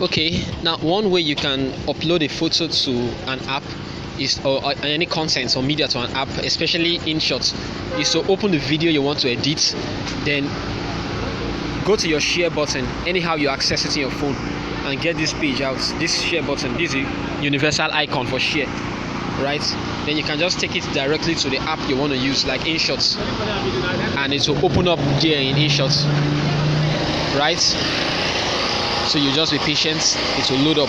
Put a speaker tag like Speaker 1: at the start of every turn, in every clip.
Speaker 1: Okay, now one way you can upload a photo to an app is, or any content or media to an app, especially Inshot, is to open the video you want to edit, then go to your share button, anyhow you access it in your phone, and get this page out. This share button, this is a universal icon for share, right? Then you can just take it directly to the app you want to use, like Inshot, and it will open up there in Inshot, right? So you just be patient, it will load up,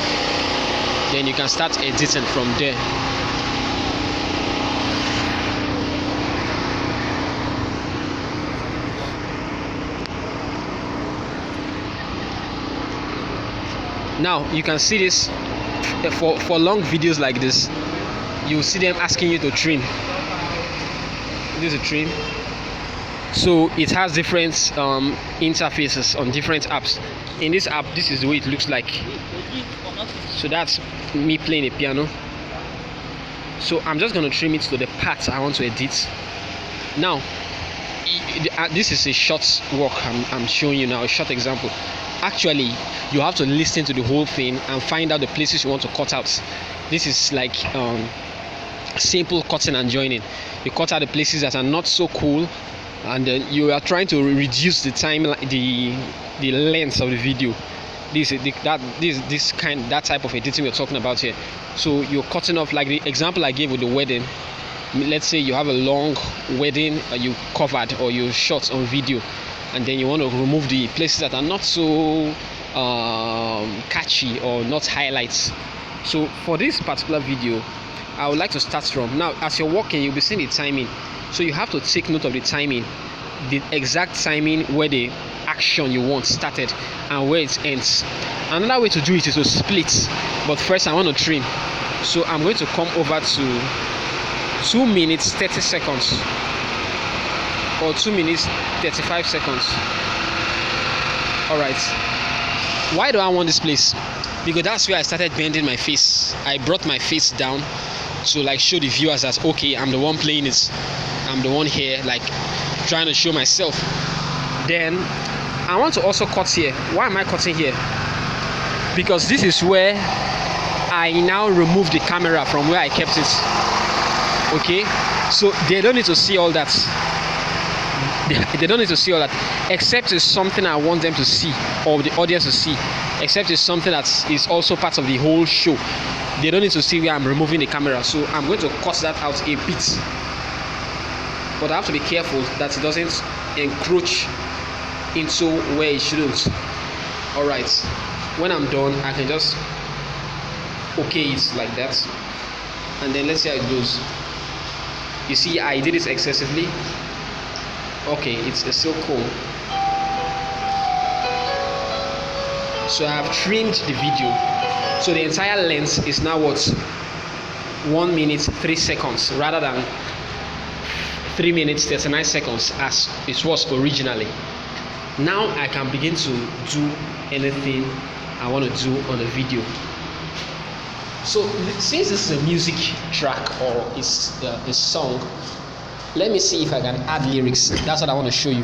Speaker 1: then you can start editing from there. Now you can see this for long videos like this, you will see them asking you to trim. This is a trim. So it has different interfaces on different apps. In this app, this is the way it looks like. So that's me playing a piano. So I'm just going to trim it to the part I want to edit. Now this is a short work I'm showing you now, a short example. Actually, you have to listen to the whole thing and find out the places you want to cut out. This is like simple cutting and joining. You cut out the places that are not so cool, and then you are trying to reduce the time, the length of the video. That type of editing we're talking about here. So you're cutting off, like the example I gave with the wedding. Let's say you have a long wedding you covered or you shot on video, and then you want to remove the places that are not so catchy or not highlights. So for this particular video, I would like to start from now. As you're walking, you'll be seeing the timing, so you have to take note of the timing, the exact timing where the action you want started and where it ends. Another way to do it is to split, but first I want to trim. So I'm going to come over to 2 minutes 30 seconds or 2 minutes 35 seconds. All right, why do I want this place? Because that's where I started bending my face. I brought my face down to like show the viewers that okay, I'm the one playing it, I'm the one here, like trying to show myself. Then I want to also cut here. Why am I cutting here? Because this is where I now remove the camera from where I kept it. Okay, so they don't need to see all that. They don't need to see all that, except it's something I want them to see, or the audience to see, except it's something that is also part of the whole show. They don't need to see where I'm removing the camera, so I'm going to cut that out a bit. But I have to be careful that it doesn't encroach into where it shouldn't. Alright, when I'm done, I can just okay it like that, and then let's see how it goes. You see, I did it excessively. Okay, it's still cool. So I have trimmed the video, so the entire length is now what, 1 minute 3 seconds rather than 3 minutes 39 seconds as it was originally. Now I can begin to do anything I want to do on the video. So since this is a music track or it's a song, let me see if I can add lyrics. That's what I want to show you.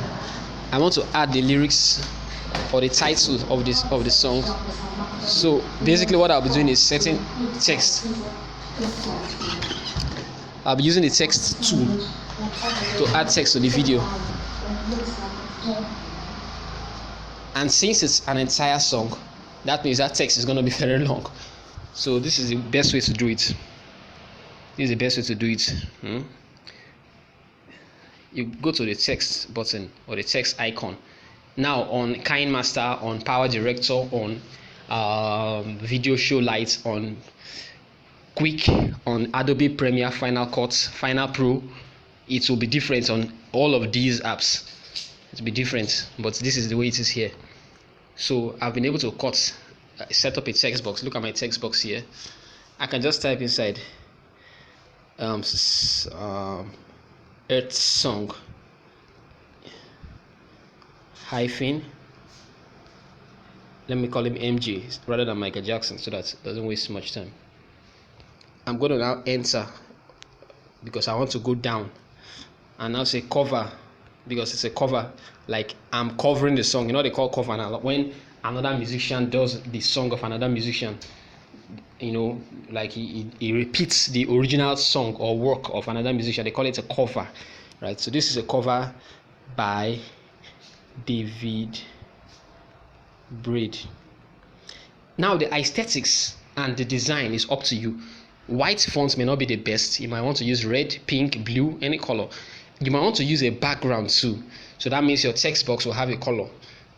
Speaker 1: I want to add the lyrics or the title of the song. So basically what I'll be doing is setting text. I'll be using the text tool to add text to the video. And since it's an entire song, that means that text is going to be very long. So this is the best way to do it. This is the best way to do it. You go to the text button or the text icon. Now on KineMaster, on Power Director, on Video Show Light, on Quick, on Adobe Premiere, Final Cut, Final Pro, it will be different on all of these apps. It will be different, but this is the way it is here. So I've been able to set up a text box. Look at my text box here. I can just type inside Earth Song hyphen, let me call him MJ rather than Michael Jackson, so that it doesn't waste much time. I'm going to now enter because I want to go down, and now say cover because it's a cover, like I'm covering the song. You know they call cover now when another musician does the song of another musician, like he repeats the original song or work of another musician. They call it a cover, right? So this is a cover by David Braide. Now the aesthetics and the design is up to you. White fonts may not be the best. You might want to use red, pink, blue, any color. You might want to use a background too. So that means your text box will have a color.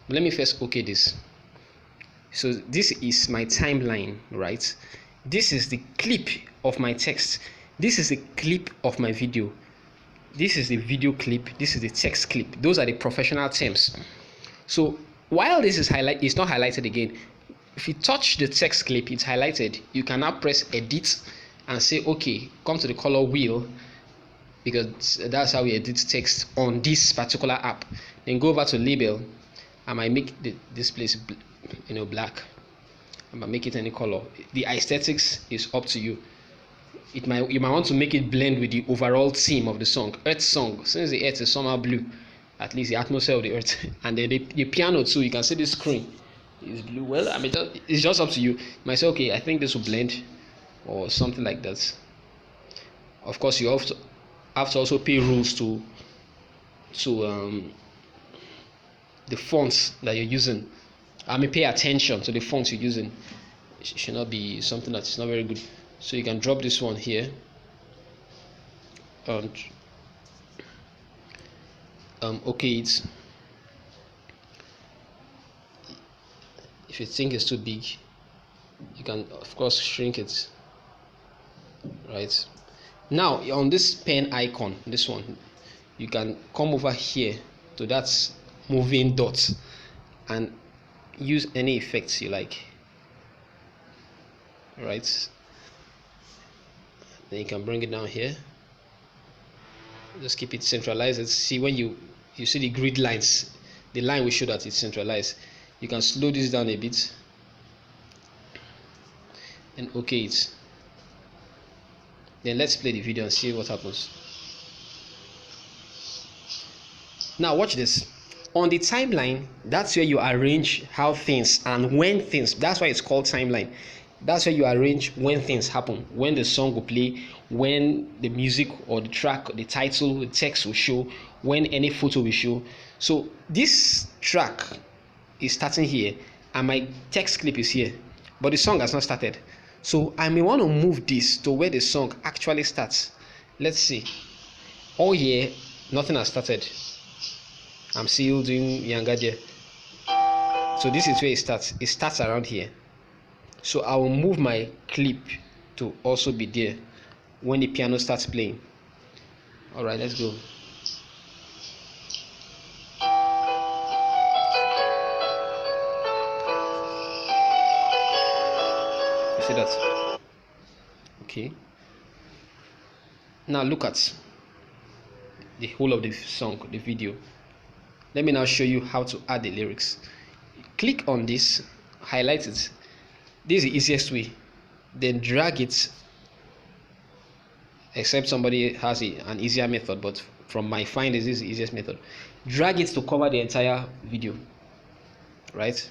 Speaker 1: But let me first okay this. So this is my timeline, right? This is the clip of my text. This is the clip of my video. This is the video clip. This is the text clip. Those are the professional terms. So while this is it's not highlighted again. If you touch the text clip, it's highlighted. You can now press edit and say, okay, come to the color wheel, because that's how we edit text on this particular app. Then go over to label. I might make this place black. I might make it any color. The aesthetics is up to you. You might want to make it blend with the overall theme of the song. Earth song, since the earth is somehow blue, at least the atmosphere of the earth. And then the piano too, you can see the screen is blue. Well, I mean, it's just up to you. You might say, okay, I think this will blend, or something like that. Of course, you have to also pay rules to the fonts that you're using. I mean, pay attention to the fonts you're using. It should not be something that's not very good. So you can drop this one here and okay it. If you think it's too big, you can of course shrink it. Right now, on this pen icon, this one, you can come over here to that moving dot and use any effects you like. Right, then you can bring it down here. Just keep it centralized. See, when you see the grid lines, the line will show that it's centralized. You can slow this down a bit and okay it. Then let's play the video and see what happens. Now watch this. On the timeline, that's where you arrange how things and when things, that's why it's called timeline. That's where you arrange when things happen, when the song will play, when the music or the track, the title, the text will show, when any photo will show. So this track is starting here and my text clip is here, but the song has not started. So I may want to move this to where the song actually starts. Let's see. Oh yeah, nothing has started. I'm still doing younger there. So this is where it starts. It starts around here. So I will move my clip to also be there when the piano starts playing. All right, let's go. You see that? Okay. Now look at the whole of the song, the video. Let me now show you how to add the lyrics. Click on this, highlight it. This is the easiest way. Then drag it, except somebody has an easier method, but from my findings, this is the easiest method. Drag it to cover the entire video. Right?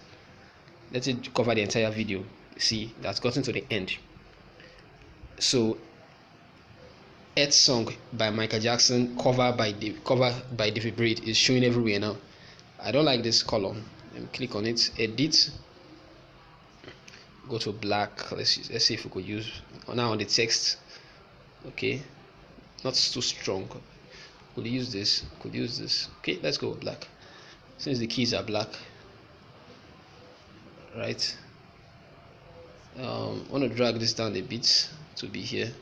Speaker 1: Let it cover the entire video. See, that's gotten to the end. So, Earth Song by Michael Jackson, cover by David Braide, is showing everywhere now. I don't like this column. Let me click on it, edit, go to black. Let's see if we could use now on the text. Okay, not too strong. Could use this. Okay, let's go with black. Since the keys are black, right? I want to drag this down a bit to be here.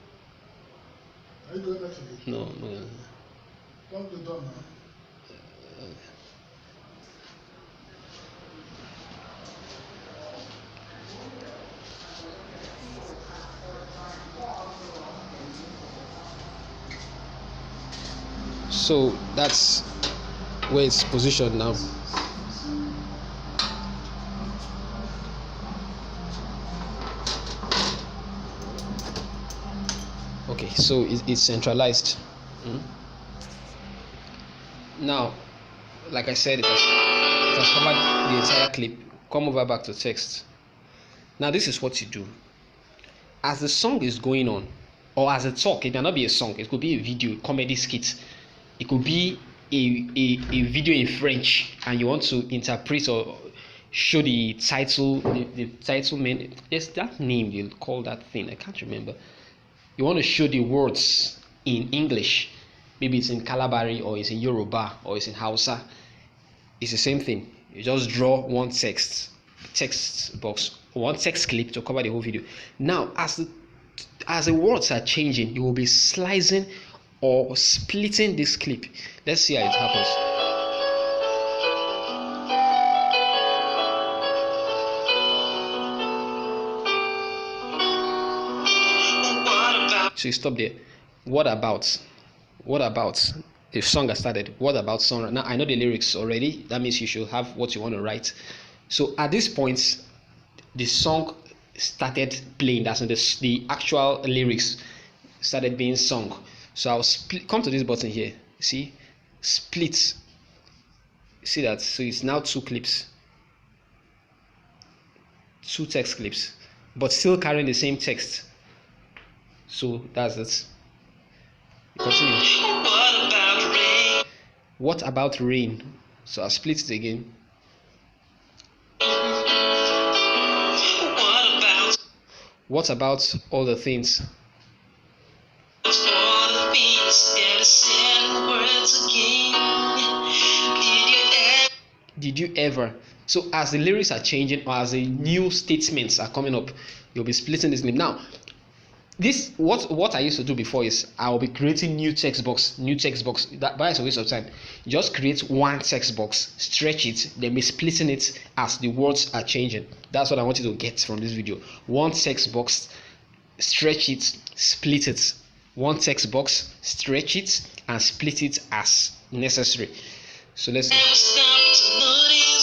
Speaker 2: Are you going back to the
Speaker 1: No.
Speaker 2: Lock the door now.
Speaker 1: So that's where it's positioned now. Okay, so it's centralized. Now, like I said, it has covered the entire clip. come over back to text. Now this is what you do. As the song is going on, or as a talk, it cannot be a song, it could be a video, a comedy skit, it could be a video in French, and you want to interpret or show the title, the title name. Yes, that name you call that thing, I can't remember. You want to show the words in English, maybe it's in Kalabari, or it's in Yoruba, or it's in Hausa. It's the same thing. You just draw one text box, one text clip to cover the whole video. Now as the words are changing, you will be slicing or splitting this clip. Let's see how it happens. So you stop there. What about if song has started? What about song? Now I know the lyrics already. That means you should have what you want to write. So at this point, the song started playing. That's when the actual lyrics started being sung. So I'll come to this button here. See, split. See that? So it's now two clips, two text clips, but still carrying the same text. So that's it. Continue. What about rain? What about rain? So I'll split it again. What about all the things? Did you ever? So as the lyrics are changing, or as the new statements are coming up, you'll be splitting this name. Now, this what I used to do before is I'll be creating new text box. That is a waste of time. Just create one text box, stretch it, then be splitting it as the words are changing. That's what I want you to get from this video. One text box, stretch it, split it. One text box, stretch it, and split it as necessary. So let's see.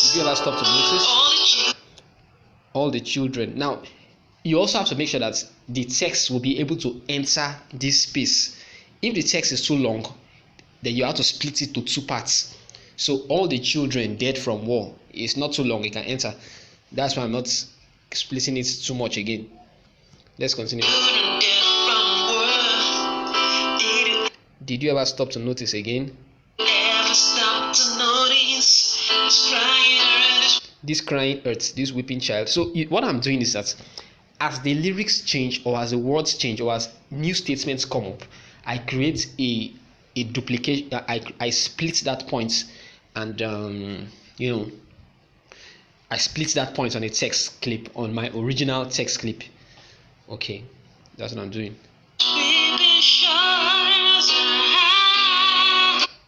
Speaker 1: Did you ever stop to notice? All the children. Now, you also have to make sure that the text will be able to enter this space. If the text is too long, then you have to split it to two parts. So all the children dead from war is not too long, it can enter. That's why I'm not splitting it too much again. Let's continue. Did you ever stop to notice again? This crying earth, this weeping child. So what I'm doing is that as the lyrics change, or as the words change, or as new statements come up, I create a duplicate. I split that point, and I split that point on a text clip, on my original text clip. Okay, that's what I'm doing.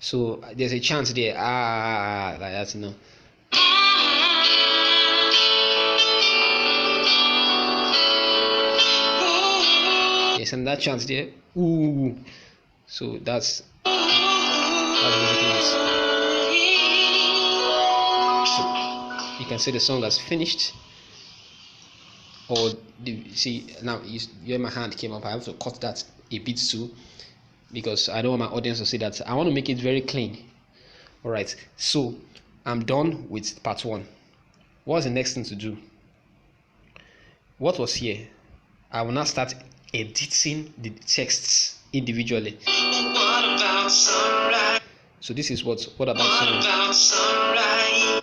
Speaker 1: So there's a chance there. Like that, you know. Yes, and that chance there. Ooh. So that's how the music is. So you can see the song has finished. Or see now, you my hand came up. I have to cut that a bit too, because I don't want my audience to see that. I want to make it very clean. All right. So I'm done with part one. What's the next thing to do? What was here? I will now start editing the texts individually. So this is what about sunrise.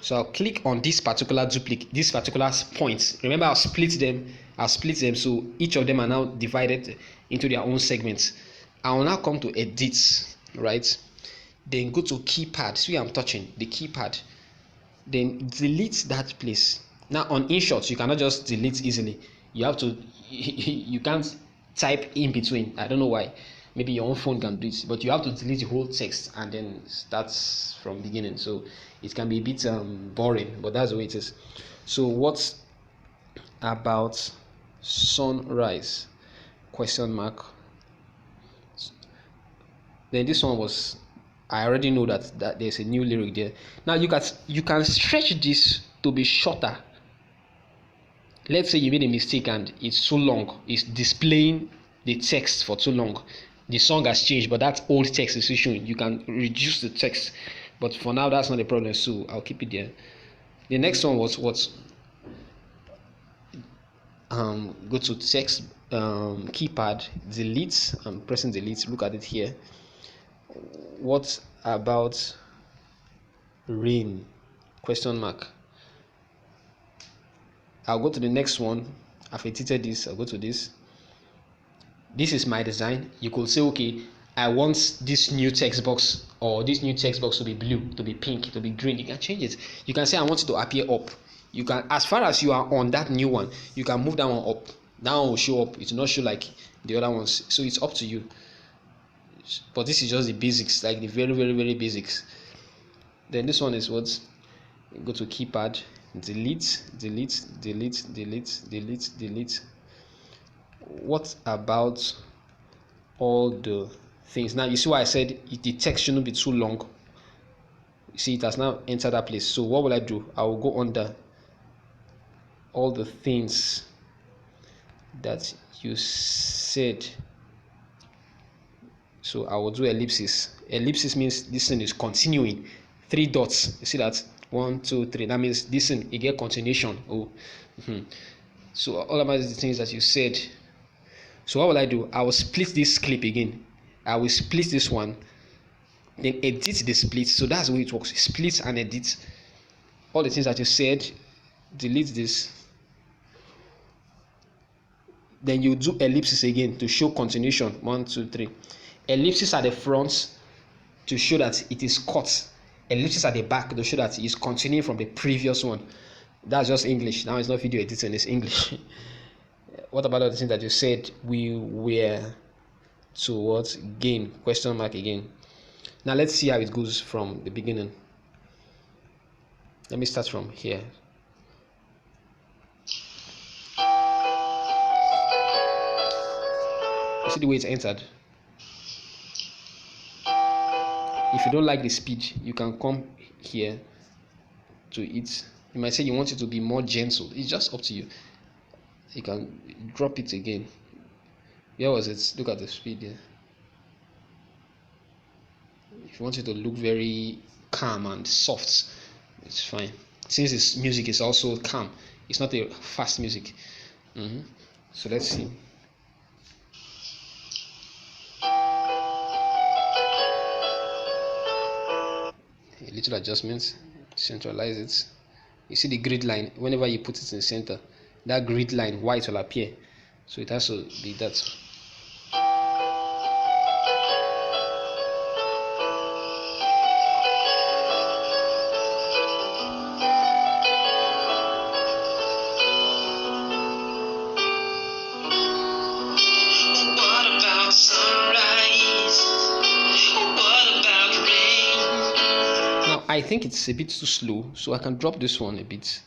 Speaker 1: So I'll click on this particular point. Remember, I'll split them so each of them are now divided into their own segments. I will now come to edit, right? Then go to keypad. See where I'm touching the keypad. Then delete that place. Now on Inshot, you cannot just delete easily. You have to. You can't type in between. I don't know why. Maybe your own phone can do it, but you have to delete the whole text and then start from beginning. So it can be a bit boring, but that's the way it is. So what about sunrise? Question mark. Then this one was, I already know that there's a new lyric there. Now you can stretch this to be shorter. Let's say you made a mistake and it's too long. It's displaying the text for too long. The song has changed, but that old text is showing. You can reduce the text, but for now that's not a problem. So I'll keep it there. The next one was what? go to text keypad, delete. I'm pressing delete. Look at it here. What about rain? Question mark. I'll go to the next one. I've edited this. I'll go to this. This is my design. You could say, okay, I want this new text box or this new text box to be blue, to be pink, to be green. You can change it. You can say I want it to appear up. You can, as far as you are on that new one, you can move that one up. That one will show up. It will not show like the other ones. So it's up to you. But this is just the basics, like the very, very, very basics. Then this one is what? Go to keypad, delete, delete, delete, delete, delete, delete. What about all the things? Now you see why I said the text shouldn't be too long. You see, it has now entered that place. So what will I do? I will go under all the things that you said. So I will do ellipsis. Ellipsis means this thing is continuing. 3 dots. You see that? 1, 2, 3. That means this thing, you get continuation. So all about the things that you said. So what will I do? I will split this clip again. I will split this one, then edit the split. So that's the way it works. Split and edit. All the things that you said, delete this. Then you do ellipsis again to show continuation. 1, 2, 3. Ellipsis at the front to show that it is cut. Ellipsis at the back to show that it is continuing from the previous one. That's just English. Now it's not video editing, it's English. What about the things that you said we were towards gain? Question mark again. Now let's see how it goes from the beginning. Let me start from here. You see the way it's entered? If you don't like the speed, you can come here to it. You might say you want it to be more gentle. It's just up to you. You can drop it again. Where was it? Look at the speed there. If you want it to look very calm and soft, it's fine. Since this music is also calm, it's not a fast music. So let's see. A little adjustments, centralize it. You see the grid line. Whenever you put it in the center, that grid line white will appear. So it has to be that. I think it's a bit too slow, so I can drop this one a bit.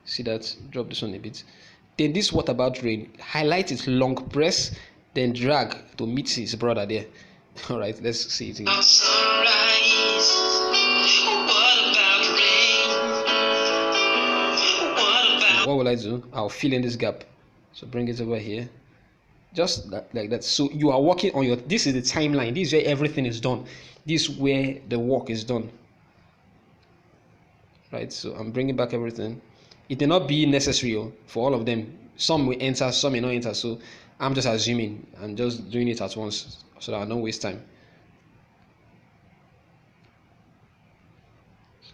Speaker 1: See that? Drop this one a bit. Then this what about rain? Highlight it, long press, then drag to meet his brother there. All right, let's see it again. What will I do? I'll fill in this gap. So bring it over here. Just like that. So you are working on your, this is the timeline. This is where everything is done. This is where the work is done. Right, so I'm bringing back everything. It may not be necessary for all of them. Some will enter, some may not enter. So I'm just assuming and just doing it at once so that I don't waste time.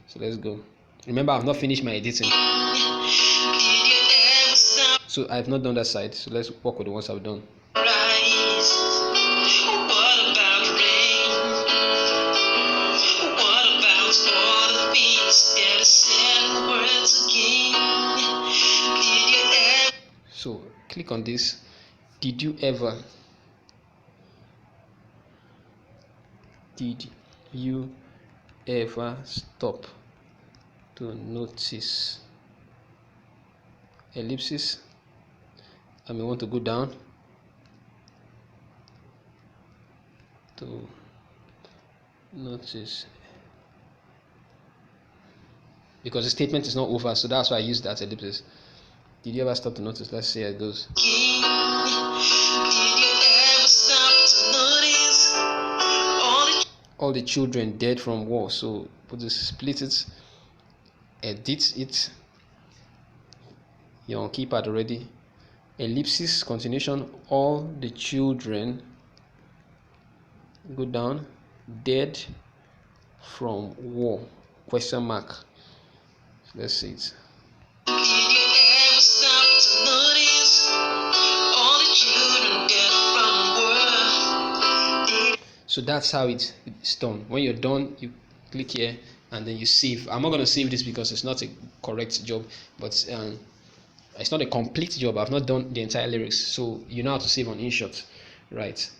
Speaker 1: So let's go. Remember, I've not finished my editing. So I've not done that side. So let's work with the ones I've done. So click on this. Did you ever stop to notice? Ellipsis. I may want to go down to notice, because the statement is not over, so that's why I use that ellipsis. Did you ever stop to notice? Let's see how it goes. Did you ever stop to notice all the children dead from war? So put this, split it, edit it. You're on keypad already. ellipsis, continuation, all the children go down dead from war, question mark. Let's see it. Did you ever stop to notice all the children dead from war? So that's how it's done. When you're done, you click here and then you save. I'm not going to save this because it's not a correct job, but it's not a complete job. I've not done the entire lyrics, so you know how to save on Inshot, right?